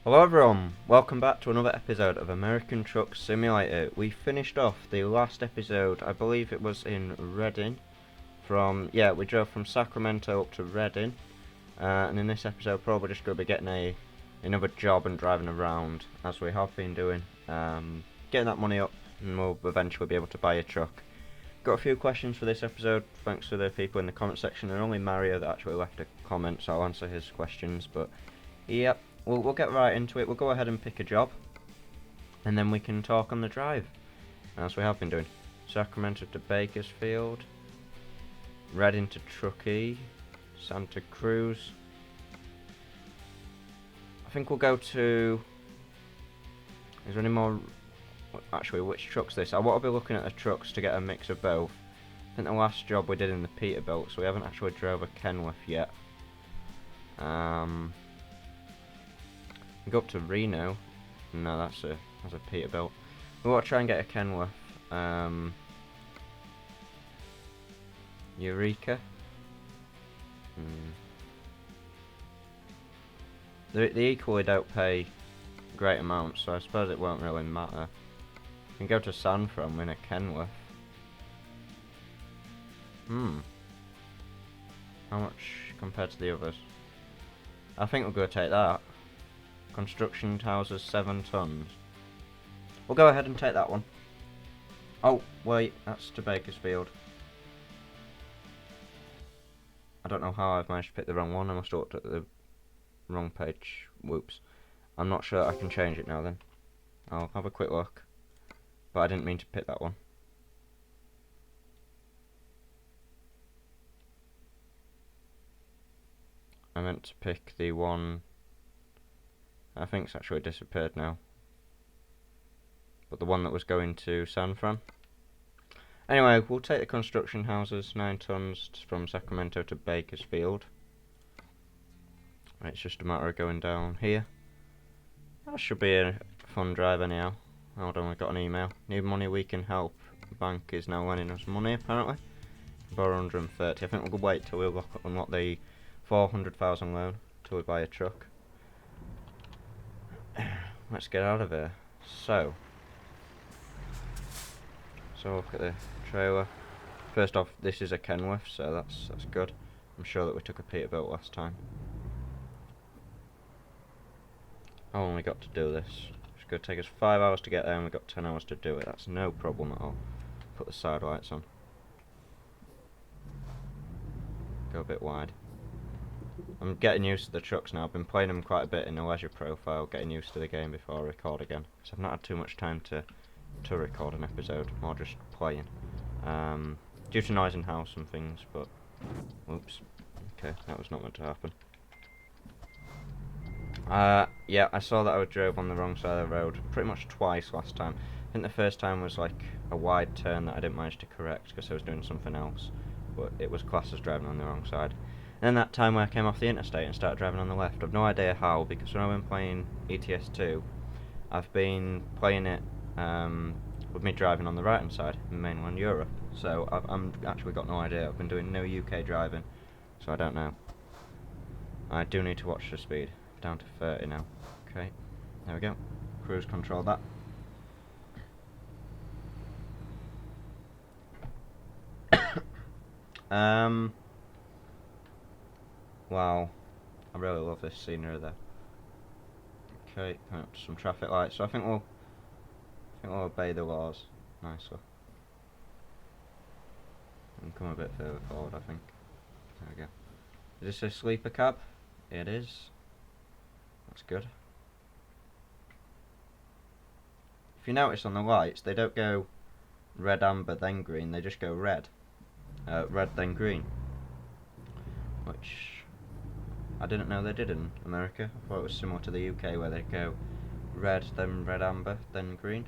Hello everyone, welcome back to another episode of American Truck Simulator. We finished off the last episode, I believe it was in Reading. We drove from Sacramento up to Reading. And in this episode probably just going to be getting another job and driving around, as we have been doing. Getting that money up and we'll eventually be able to buy a truck. Got a few questions for this episode, thanks to the people in the comment section, and only Mario that actually left a comment, so I'll answer his questions, but yep. We'll get right into it. We'll go ahead and pick a job, and then we can talk on the drive, as we have been doing. Sacramento to Bakersfield, Reading to Truckee, Santa Cruz. I think we'll go to... Is there any more... Actually, which truck's this? I want to be looking at the trucks to get a mix of both. I think the last job we did in the Peterbilt, so we haven't actually drove a Kenworth yet. Go up to Reno. No, that's a Peterbilt. We want to try and get a Kenworth. Eureka. They equally don't pay great amounts, so I suppose it won't really matter. We can go to San Fran in a Kenworth. How much compared to the others? I think we'll go take that. Construction houses 7 tons. We'll go ahead and take that one. Oh, wait, that's to Bakersfield. I don't know how I've managed to pick the wrong one. I must have looked at the wrong page. Whoops. I'm not sure I can change it now then. I'll have a quick look. But I didn't mean to pick that one. I meant to pick the one... I think it's actually disappeared now. But the one that was going to San Fran. Anyway, we'll take the construction houses, 9 tons from Sacramento to Bakersfield. It's just a matter of going down here. That should be a fun drive anyhow. Hold on, we got an email. Need money, we can help. Bank is now lending us money apparently. Borrow 130. I think we'll wait till we unlock the 400,000 loan till we buy a truck. Let's get out of here. So look at the trailer. First off, this is a Kenworth, so that's good. I'm sure that we took a Peterbilt last time. I only got to do this. It's going to take us 5 hours to get there, and we've got 10 hours to do it. That's no problem at all. Put the side lights on. Go a bit wide. I'm getting used to the trucks now. I've been playing them quite a bit in the leisure profile, getting used to the game before I record again. So I've not had too much time to record an episode, more just playing. Due to noise in house and things, but... Whoops. Okay, that was not meant to happen. Yeah, I saw that I drove on the wrong side of the road pretty much twice last time. I think the first time was like a wide turn that I didn't manage to correct because I was doing something else. But it was classed as driving on the wrong side. And then that time where I came off the interstate and started driving on the left, I've no idea how, because when I've been playing ETS2, I've been playing it with me driving on the right hand side in mainland Europe. So I'm actually got no idea. I've been doing no UK driving, so I don't know. I do need to watch the speed. Down to 30 now. Okay, there we go. Cruise control that. Wow, I really love this scenery there. Okay, coming up to some traffic lights. So I think we'll obey the laws nicely. And come a bit further forward, I think. There we go. Is this a sleeper cab? It is. That's good. If you notice on the lights, they don't go red, amber, then green. They just go red. Red, then green. Which I didn't know they did in America. I thought it was similar to the UK where they go red, then red, amber, then green.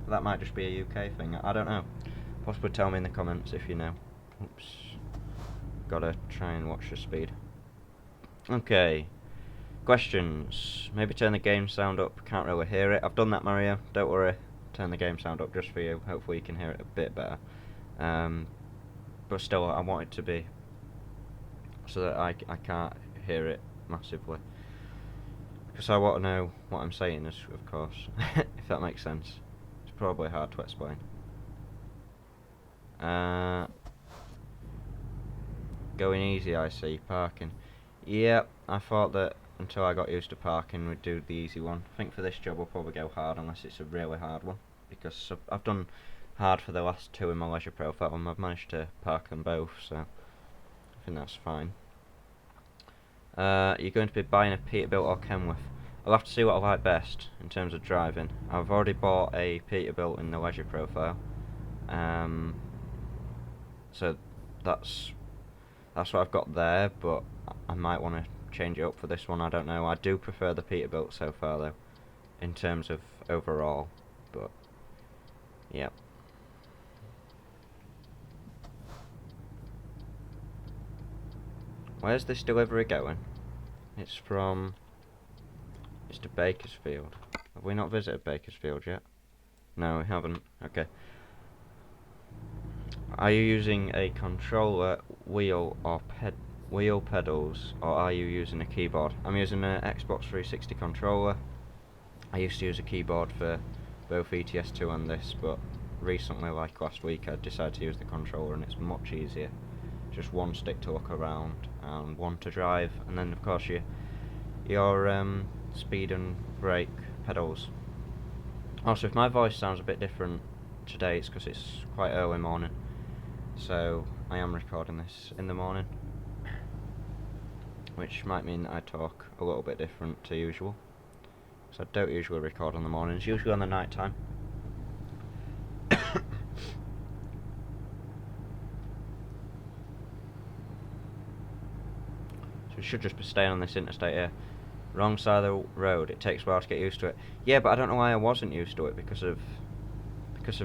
That might just be a UK thing. I don't know. Possibly tell me in the comments if you know. Oops. Gotta try and watch the speed. Okay. Questions. Maybe turn the game sound up. Can't really hear it. I've done that, Mario. Don't worry. Turn the game sound up just for you. Hopefully you can hear it a bit better. But still, I want it to be so that I can't hear it massively. Because I want to know what I'm saying, of course, if that makes sense. It's probably hard to explain. Going easy, I see. Parking. Yep, I thought that until I got used to parking, we'd do the easy one. I think for this job we'll probably go hard unless it's a really hard one. Because I've done hard for the last two in my leisure profile and I've managed to park them both, so I think that's fine. You're going to be buying a Peterbilt or Kenworth. I'll have to see what I like best in terms of driving. I've already bought a Peterbilt in the leisure profile. So that's what I've got there, but I might want to change it up for this one, I don't know. I do prefer the Peterbilt so far though, in terms of overall, but yeah. Where's this delivery going? It's to Bakersfield. Have we not visited Bakersfield yet? No, we haven't. Okay. Are you using a controller, wheel pedals, or are you using a keyboard? I'm using an Xbox 360 controller. I used to use a keyboard for both ETS2 and this, but recently, like last week, I decided to use the controller and it's much easier. Just one stick to look around and one to drive, and then of course your speed and brake pedals. Also, if my voice sounds a bit different today, it's because it's quite early morning. So I am recording this in the morning, which might mean that I talk a little bit different to usual. So I don't usually record in the mornings, usually on the night time. So we should just be staying on this interstate here. Wrong side of the road, it takes a while to get used to it. Yeah, but I don't know why I wasn't used to it because of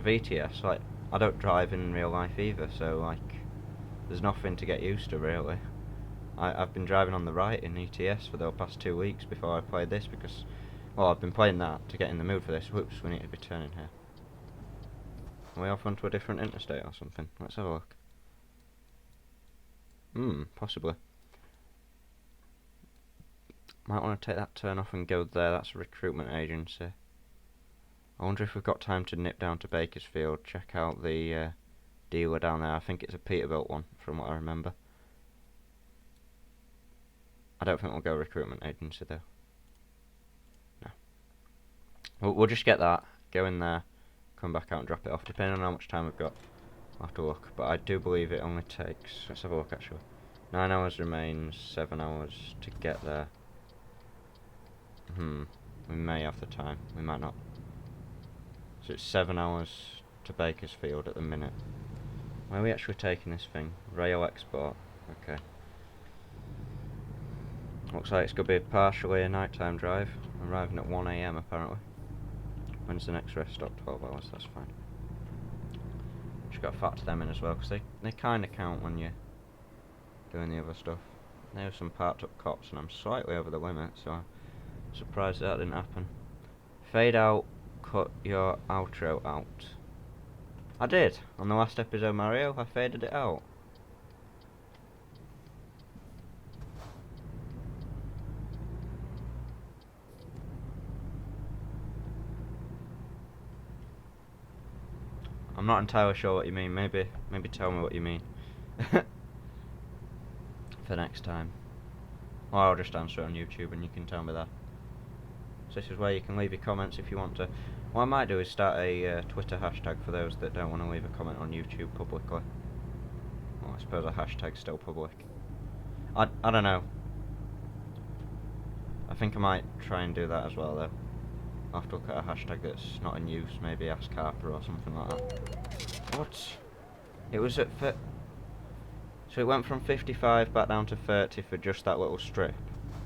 ETS. Like, I don't drive in real life either, so like, there's nothing to get used to really. I've been driving on the right in ETS for the past 2 weeks before I played this because, well, I've been playing that to get in the mood for this. Whoops, we need to be turning here. Are we off onto a different interstate or something? Let's have a look. Possibly. Might want to take that turn off and go there. That's a recruitment agency. I wonder if we've got time to nip down to Bakersfield, check out the dealer down there. I think it's a Peterbilt one, from what I remember. I don't think we'll go recruitment agency though. No. We'll just get that, go in there, come back out and drop it off, depending on how much time we've got. I'll have to look, but I do believe it only takes, let's have a look actually. 9 hours remains, 7 hours to get there. We may have the time, we might not. So it's 7 hours to Bakersfield at the minute. Where are we actually taking this thing? Rail export. Okay. Looks like it's going to be partially a nighttime drive. Arriving at 1 AM apparently. When's the next rest stop? 12 hours, that's fine. Just got to factor them in as well, because they kind of count when you're doing the other stuff. There's some parked up cops and I'm slightly over the limit, so I'm surprised that didn't happen. Fade out, cut your outro out. I did! On the last episode Mario, I faded it out. I'm not entirely sure what you mean. Maybe tell me what you mean. For next time. Or I'll just answer it on YouTube and you can tell me that. So this is where you can leave your comments if you want to. What I might do is start a Twitter hashtag for those that don't want to leave a comment on YouTube publicly. Well, I suppose a hashtag's still public. I don't know. I think I might try and do that as well though. I'll have to look at a hashtag that's not in use, maybe Ask Harper or something like that. What? It was at so it went from 55 back down to 30 for just that little strip.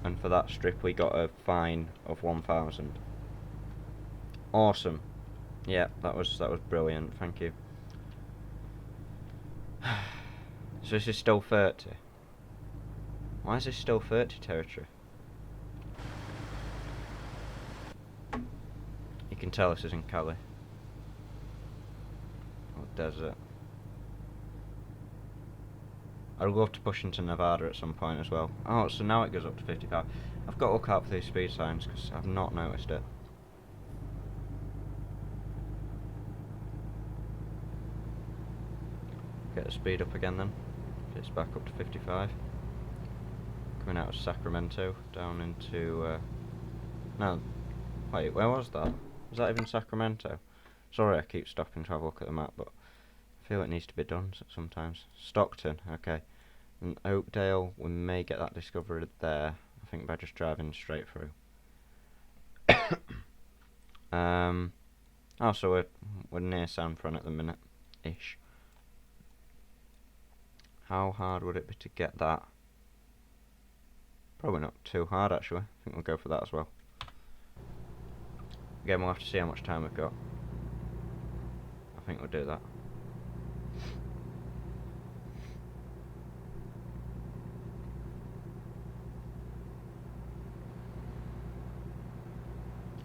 And for that strip we got a fine of 1,000. Awesome. Yeah, that was brilliant, thank you. So this is still 30. Why is this still 30 territory? You can tell this is in Cali. Or desert. I'd love to push into Nevada at some point as well. Oh, so now it goes up to 55. I've got to look out for these speed signs because I've not noticed it. Get the speed up again then. It's back up to 55. Coming out of Sacramento, down into... no, wait, where was that? Was that even Sacramento? Sorry, I keep stopping to have a look at the map, but I feel it needs to be done sometimes. Stockton, okay. And Oakdale, we may get that discovered there, I think by just driving straight through. Oh, so we're near San Fran at the minute-ish. How hard would it be to get that? Probably not too hard, actually. I think we'll go for that as well. Again, we'll have to see how much time we've got. I think we'll do that.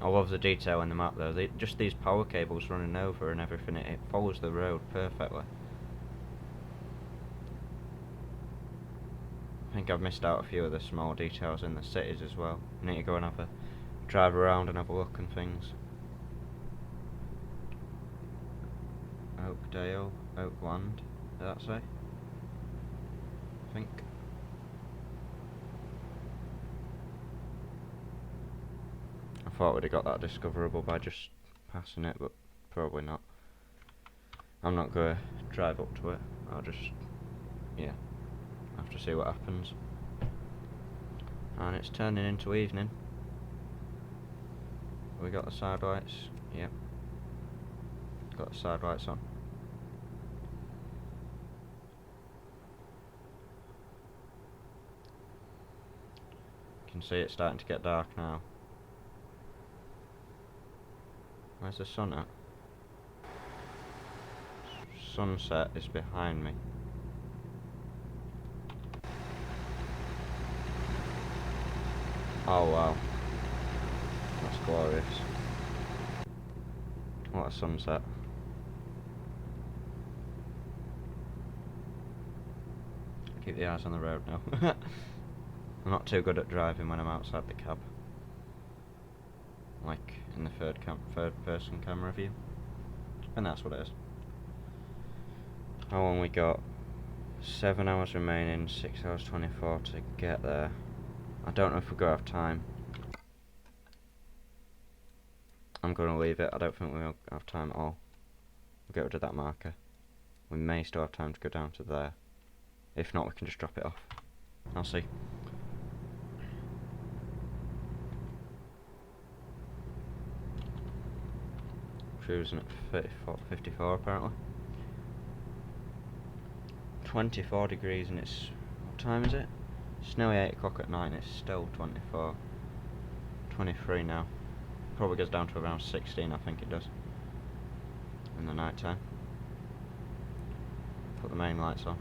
I love the detail in the map though. Just these power cables running over and everything, it follows the road perfectly. I think I've missed out a few of the small details in the cities as well. I need to go and have a drive around and have a look and things. Oakdale, Oakland, did that say? I think. I thought we'd have got that discoverable by just passing it, but probably not. I'm not going to drive up to it. I'll just, yeah, have to see what happens. And it's turning into evening. We got the side lights. Yep. Got the side lights on. You can see it's starting to get dark now. Where's the sun at? Sunset is behind me. Oh wow. That's glorious. What a sunset. Keep the eyes on the road now. I'm not too good at driving when I'm outside the cab. Like in the third person camera view. And that's what it is. How long we got? 7 hours remaining, 6 hours 24 to get there. I don't know if we're going to have time. I'm going to leave it. I don't think we'll have time at all. We'll get rid of that marker. We may still have time to go down to there. If not, we can just drop it off. I'll see. Cruising at 54 apparently. 24 degrees and it's... what time is it? It's nearly 8 o'clock at night and it's still 24. 23 now. Probably goes down to around 16, I think it does. In the night time. Put the main lights on.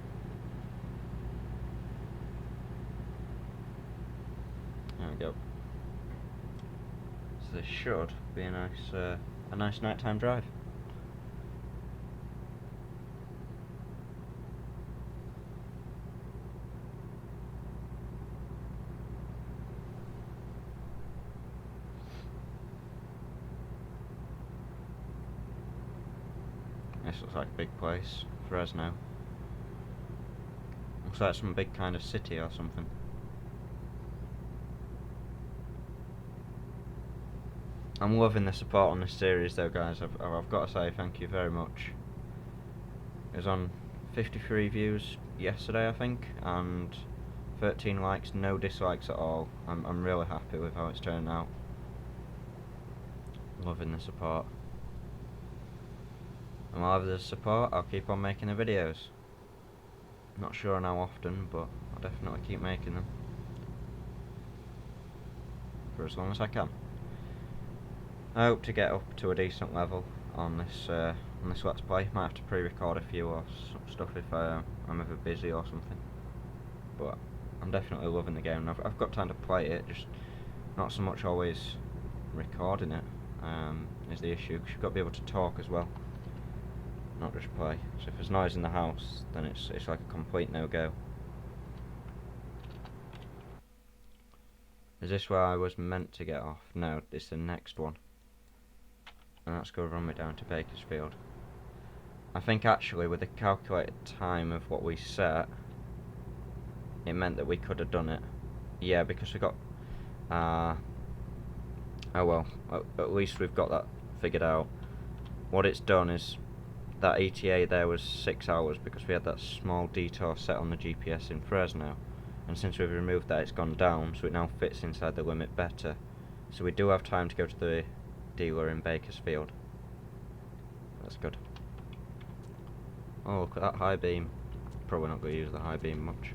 There we go. So this should be a nice nighttime drive. This looks like a big place, Fresno. Looks like some big kind of city or something. I'm loving the support on this series though guys, I've got to say thank you very much. It was on 53 views yesterday I think, and 13 likes, no dislikes at all. I'm really happy with how it's turned out. Loving the support. And while there's support, I'll keep on making the videos. Not sure on how often, but I'll definitely keep making them. For as long as I can. I hope to get up to a decent level on this Let's Play. Might have to pre-record a few or some stuff if I'm ever busy or something. But I'm definitely loving the game. I've got time to play it, just not so much always recording it is the issue, because you've got to be able to talk as well, not just play. So if there's noise in the house, then it's like a complete no-go. Is this where I was meant to get off? No, it's the next one. And that's going to run me down to Bakersfield. I think actually with the calculated time of what we set, it meant that we could have done it. Yeah, because we got... oh well, at least we've got that figured out. What it's done is that ETA there was 6 hours because we had that small detour set on the GPS in Fresno, and since we've removed that, it's gone down, so it now fits inside the limit better. So we do have time to go to the dealer in Bakersfield. That's good. Oh, look at that high beam. Probably not going to use the high beam much.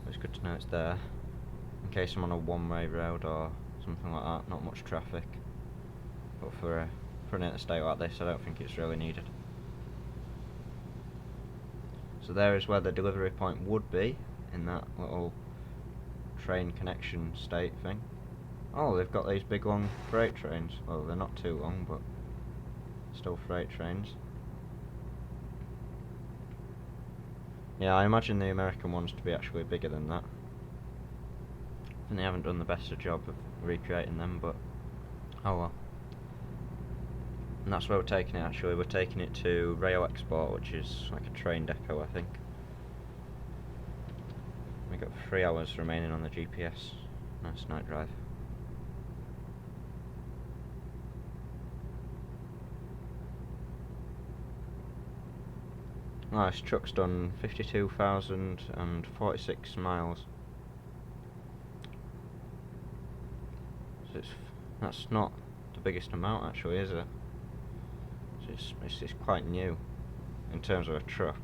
But it's good to know it's there, in case I'm on a one-way road or something like that. Not much traffic, but for an interstate like this, I don't think it's really needed. So there is where the delivery point would be, in that little train connection state thing. Oh, they've got these big long freight trains. Well, they're not too long, but still freight trains. Yeah, I imagine the American ones to be actually bigger than that. I think they haven't done the best of job of recreating them, but oh well. And that's where we're taking it actually. We're taking it to Rail Export, which is like a train depot, I think. We've got 3 hours remaining on the GPS. Nice night drive. Oh, this truck's done 52,046 miles. So that's not the biggest amount actually, is it? It's quite new in terms of a truck.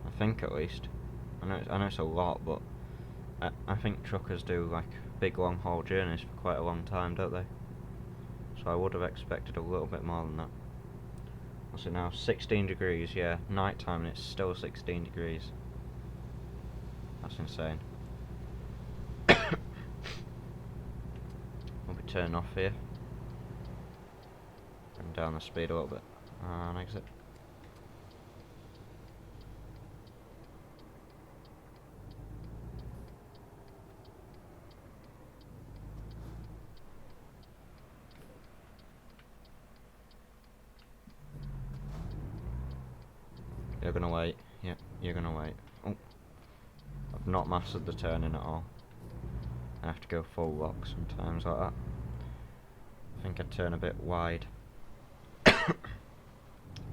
I think at least. I know it's a lot, but I think truckers do like big long haul journeys for quite a long time, don't they? So I would have expected a little bit more than that. What's it now? 16 degrees, yeah. Night time and it's still 16 degrees. That's insane. We'll be turning off here. Bring down the speed a little bit. And exit. You're gonna wait. Yep, you're gonna wait. Oh, I've not mastered the turning at all. I have to go full lock sometimes like that. I think I'd turn a bit wide.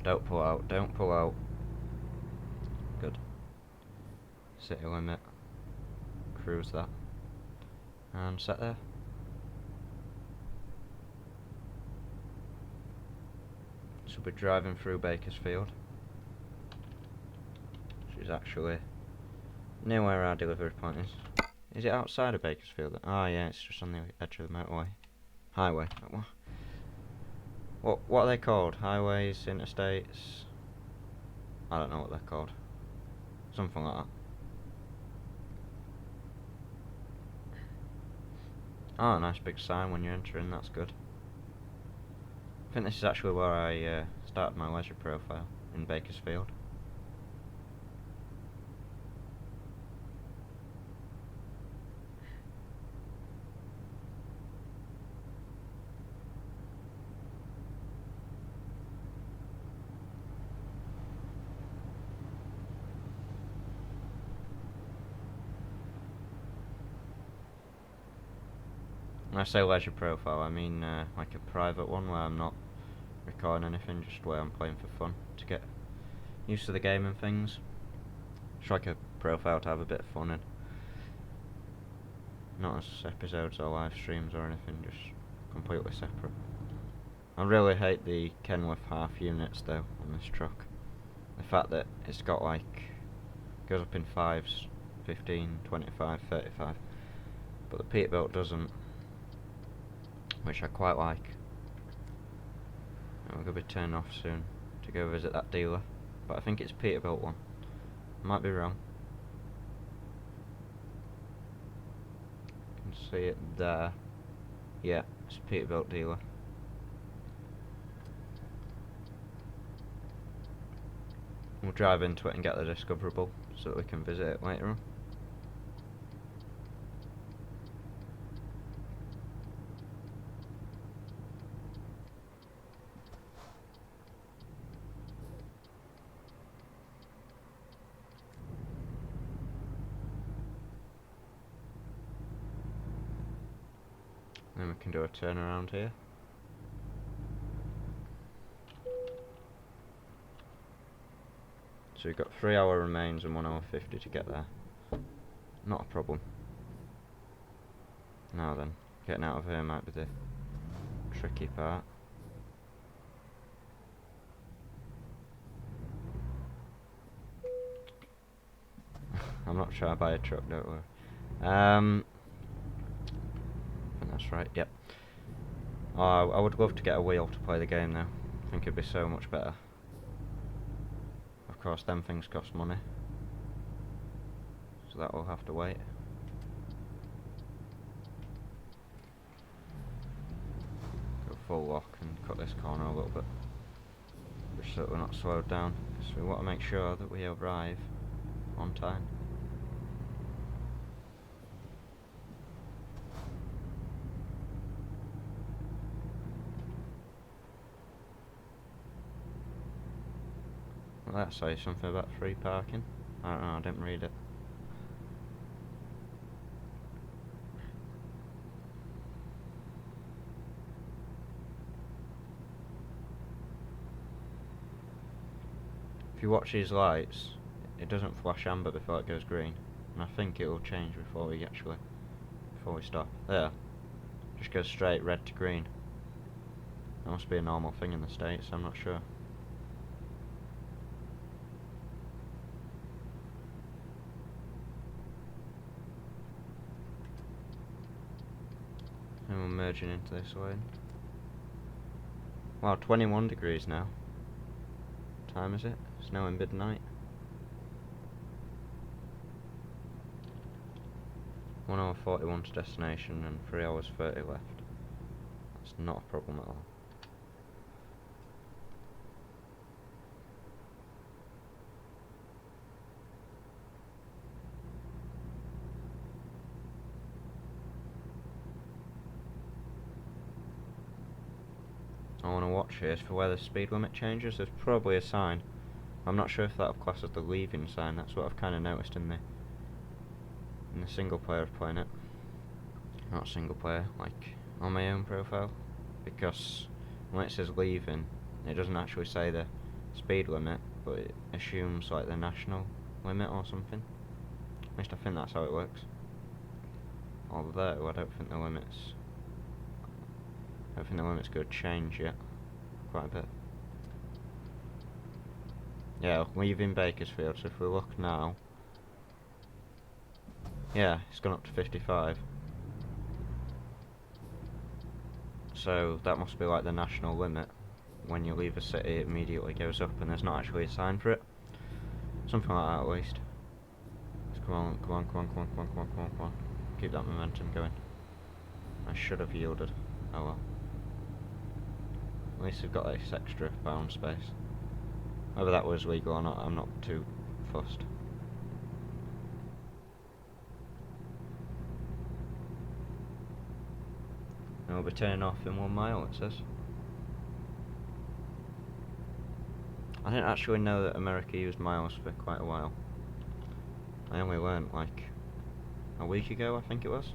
Don't pull out, don't pull out. Good. City limit. Cruise that. And set there. So we're driving through Bakersfield, which is actually near where our delivery point is. Is it outside of Bakersfield? Ah, yeah, it's just on the edge of the motorway. Highway. What are they called? Highways, interstates? I don't know what they're called. Something like that. Oh, a nice big sign when you're entering, that's good. I think this is actually where I started my leisure profile, in Bakersfield. When I say leisure profile, I mean like a private one where I'm not recording anything, just where I'm playing for fun, to get used to the game and things. Just like a profile to have a bit of fun in. Not as episodes or live streams or anything, just completely separate. I really hate the Kenworth half units though on this truck. The fact that it's got like, goes up in 5s, 15, 25, 35, but the Peterbilt doesn't, which I quite like. And we're going to be turning off soon to go visit that dealer, but I think it's Peterbilt one. I might be wrong. You can see it there. Yeah, it's a Peterbilt dealer. We'll drive into it and get the discoverable, so that we can visit it later on. Then we can do a turn around here. So we've got 3 hour remains and 1 hour 50 to get there. Not a problem. Now then, getting out of here might be the tricky part. I'm not trying to buy a truck, don't worry. I think that's right, yep. Oh, I would love to get a wheel to play the game though. I think it'd be so much better. Of course, them things cost money. So that will have to wait. Go full lock and cut this corner a little bit. Just so that we're not slowed down. Because we want to make sure that we arrive on time. Well, that says something about free parking. I don't know, I didn't read it. If you watch these lights, it doesn't flash amber before it goes green. And I think it will change before we stop. There. Just goes straight red to green. That must be a normal thing in the States, I'm not sure. And we're merging into this lane. Wow, 21 degrees now. What time is it? It's now in midnight. 1 hour 41 to destination and 3 hours 30 left. That's not a problem at all. I want to watch here for where the speed limit changes. There's probably a sign. I'm not sure if that'll class as the leaving sign. That's what I've kind of noticed in the single player of playing it. Not single player, like on my own profile, because when it says leaving, it doesn't actually say the speed limit, but it assumes like the national limit or something. At least I think that's how it works. Although I don't think the limits going to change yet, quite a bit. Yeah, leaving Bakersfield, so if we look now, yeah, it's gone up to 55. So that must be like the national limit. When you leave a city, it immediately goes up, and there's not actually a sign for it. Something like that at least. Let's come on, come on, come on, come on, come on, come on, come on, come on. Keep that momentum going. I should have yielded. Oh well. At least we've got this extra bound space. Whether that was legal or not, I'm not too fussed. And we'll be turning off in 1 mile, it says. I didn't actually know that America used miles for quite a while. I only learnt like a week ago, I think it was.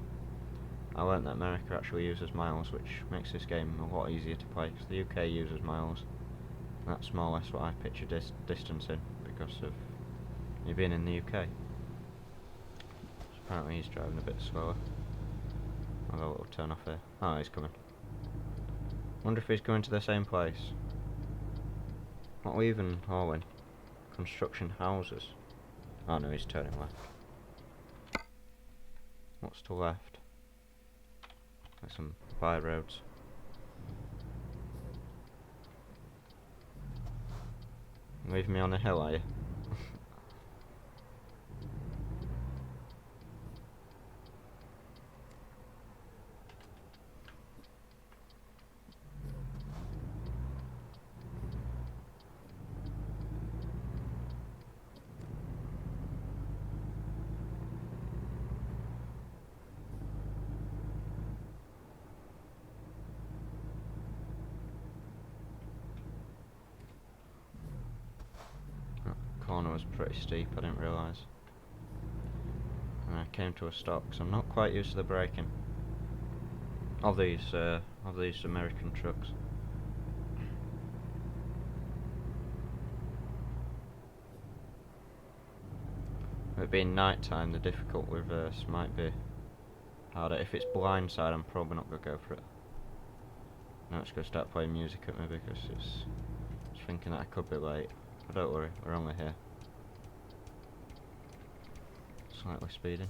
I learnt that America actually uses miles, which makes this game a lot easier to play, because the UK uses miles. That's more or less what I picture distance in, because of you being in the UK. So apparently he's driving a bit slower. I'll have a little turn off here. Oh, he's coming. Wonder if he's going to the same place. What are we even hauling? Construction houses. Oh no, he's turning left. What's to left? There's some by roads. Leaving me on a hill, are you? pretty steep, I didn't realise. And I came to a stop, because I'm not quite used to the braking of these American trucks. With it being night time, the difficult reverse might be harder. If it's blindside, I'm probably not going to go for it. Now it's going to start playing music at me because it's thinking that I could be late. But don't worry, we're only here. Slightly speeding.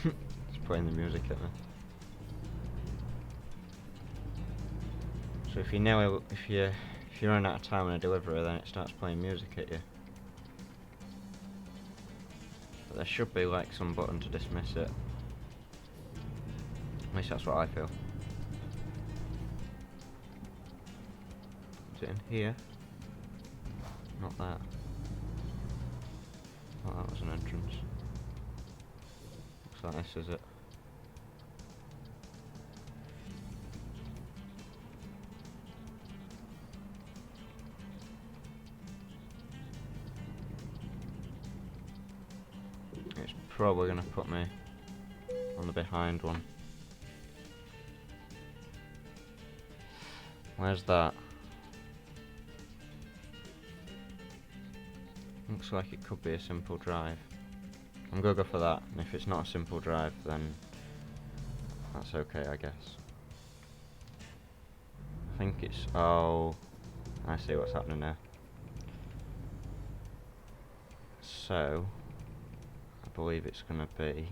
It's playing the music at me. So if you run out of time on a delivery, then it starts playing music at you. But there should be like some button to dismiss it. At least that's what I feel. Is it in here? Not that. Oh, that was an entrance. Looks like this is it. It's probably going to put me on the behind one. Where's that? Looks like it could be a simple drive. I'm gonna go for that, and if it's not a simple drive, then that's okay, I guess. I think it's... oh, I see what's happening there. So, I believe it's gonna be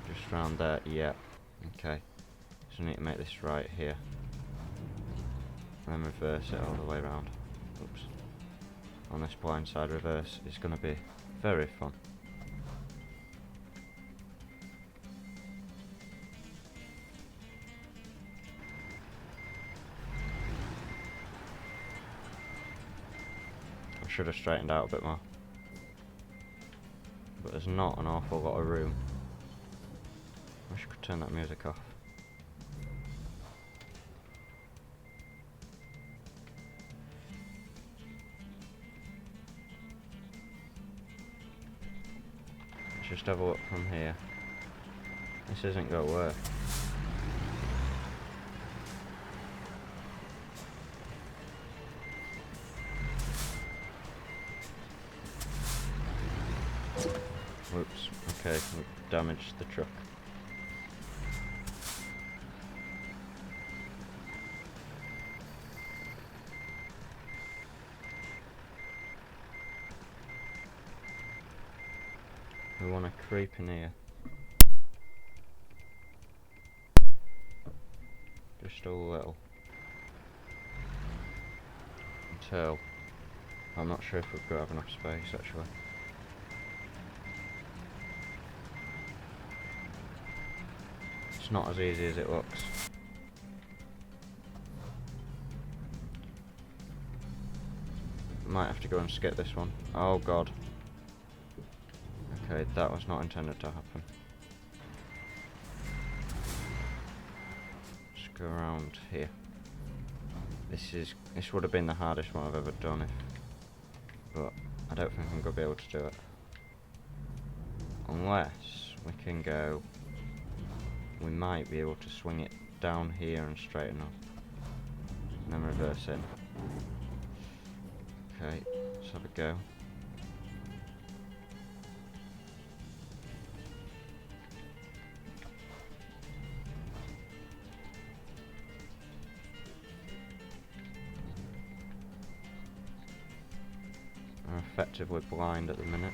just round there, yeah. Okay, so I need to make this right here. And then reverse it all the way around. Oops. On this blindside reverse is going to be very fun. I should have straightened out a bit more. But there's not an awful lot of room. I wish I could turn that music off. Just have a look from here. This isn't going to work. Whoops, okay, we damaged the truck. We want to creep in here. Just a little. Until... I'm not sure if we've got to have enough space actually. It's not as easy as it looks. Might have to go and skip this one. Oh god. Okay, that was not intended to happen. Just go around here. This would have been the hardest one I've ever done, but I don't think I'm gonna be able to do it unless we can go. We might be able to swing it down here and straighten up, and then reverse in. Okay, let's have a go. I'm effectively blind at the minute.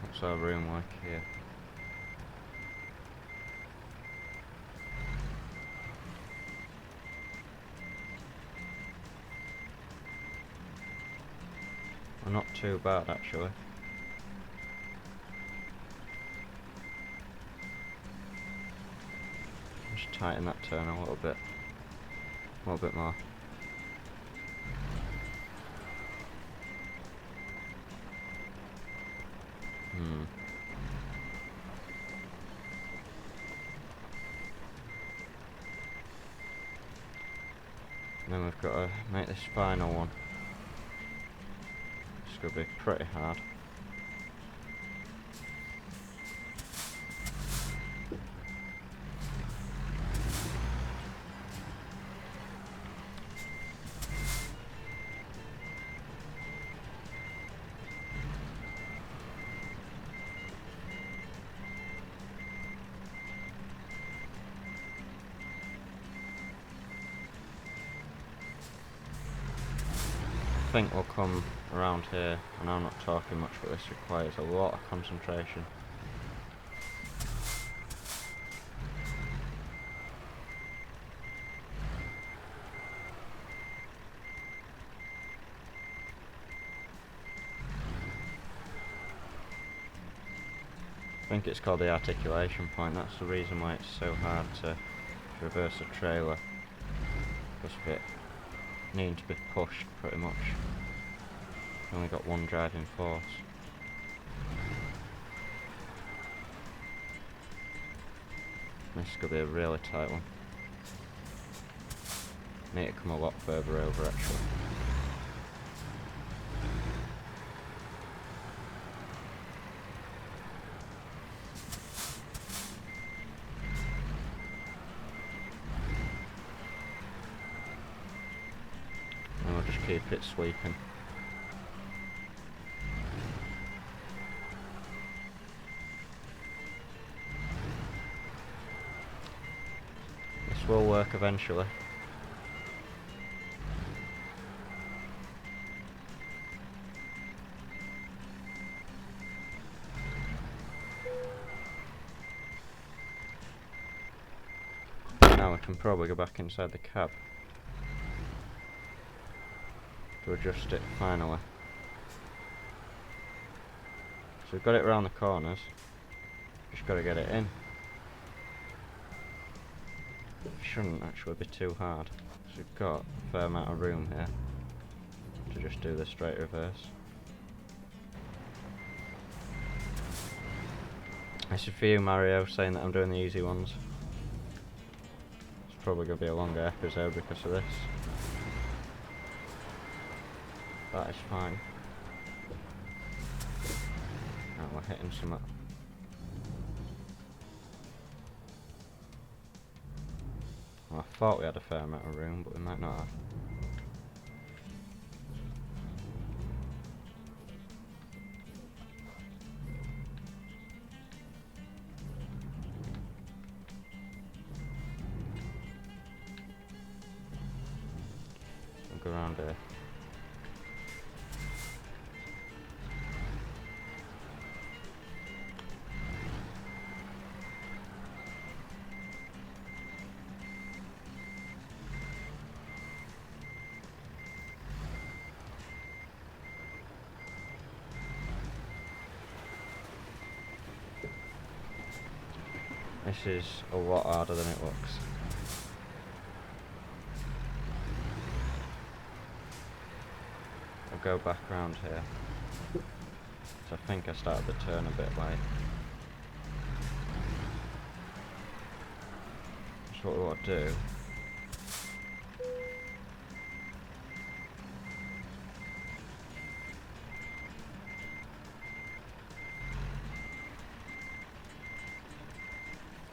What's our room like here? Well, not too bad actually. Just tighten that turn a little bit more. And then we've got to make this final one. It's going to be pretty hard. I think we'll come around here. I know I'm not talking much, but this requires a lot of concentration. I think it's called the articulation point. That's the reason why it's so hard to reverse a trailer, because of it needing to be pushed pretty much. Only got one driving force. This is going to be a really tight one. Need to come a lot further over actually. And we'll just keep it sweeping. This will work eventually. Now we can probably go back inside the cab to adjust it finally. So we've got it around the corners, just got to get it in. It shouldn't actually be too hard, so we've got a fair amount of room here to just do the straight reverse. This is for you, Mario, saying that I'm doing the easy ones. It's probably going to be a longer episode because of this. That is fine. Now we're hitting some. Well, I thought we had a fair amount of room, but we might not have. Go around here. This is a lot harder than it looks. I'll go back around here. So I think I started the turn a bit late. So what we want to do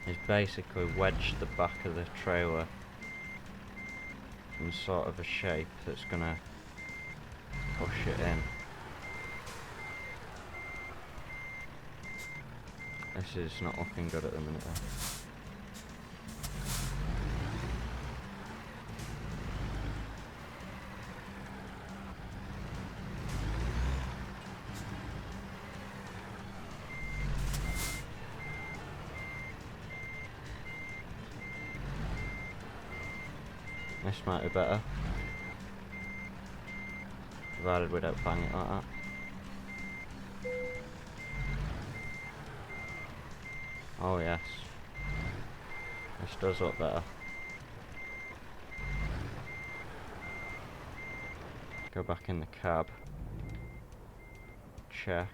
is basically wedge the back of the trailer in sort of a shape that's gonna push it in. This is not looking good at the minute though. This might be better, provided we don't bang it like that. Oh yes, this does look better. Go back in the cab, check,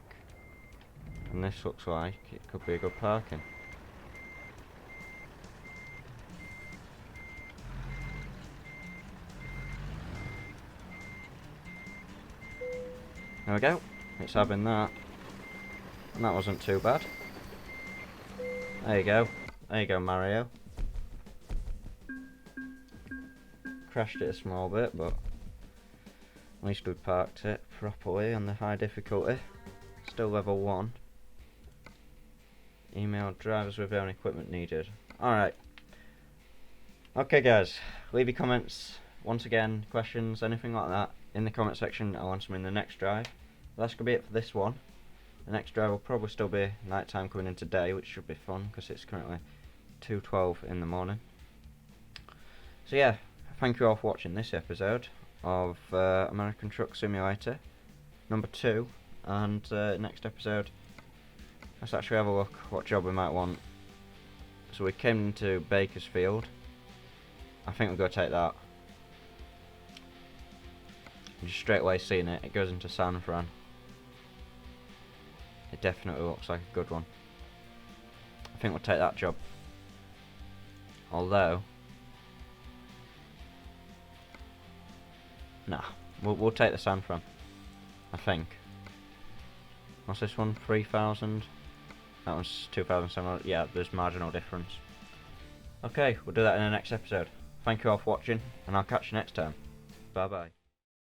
And this looks like it could be a good parking. There we go. It's having that. And that wasn't too bad. There you go. There you go, Mario. Crashed it a small bit, but at least we parked it properly on the high difficulty. Still level 1. Email drivers with their own equipment needed. Alright. Okay guys, leave your comments, once again, questions, anything like that, in the comment section. I'll answer them in the next drive. That's going to be it for this one. The next drive will probably still be night time coming in today, which should be fun, because it's currently 2:12 in the morning. So yeah, thank you all for watching this episode of American Truck Simulator number 2, and next episode, let's actually have a look what job we might want. So we came into Bakersfield. I think we're going to take that. Just straight away seeing it, it goes into San Fran. It definitely looks like a good one. I think we'll take that job. Although, nah, we'll take the San Fran, I think. What's this one? 3,000? That one's 2,700. Yeah, there's marginal difference. Okay, we'll do that in the next episode. Thank you all for watching, and I'll catch you next time. Bye bye.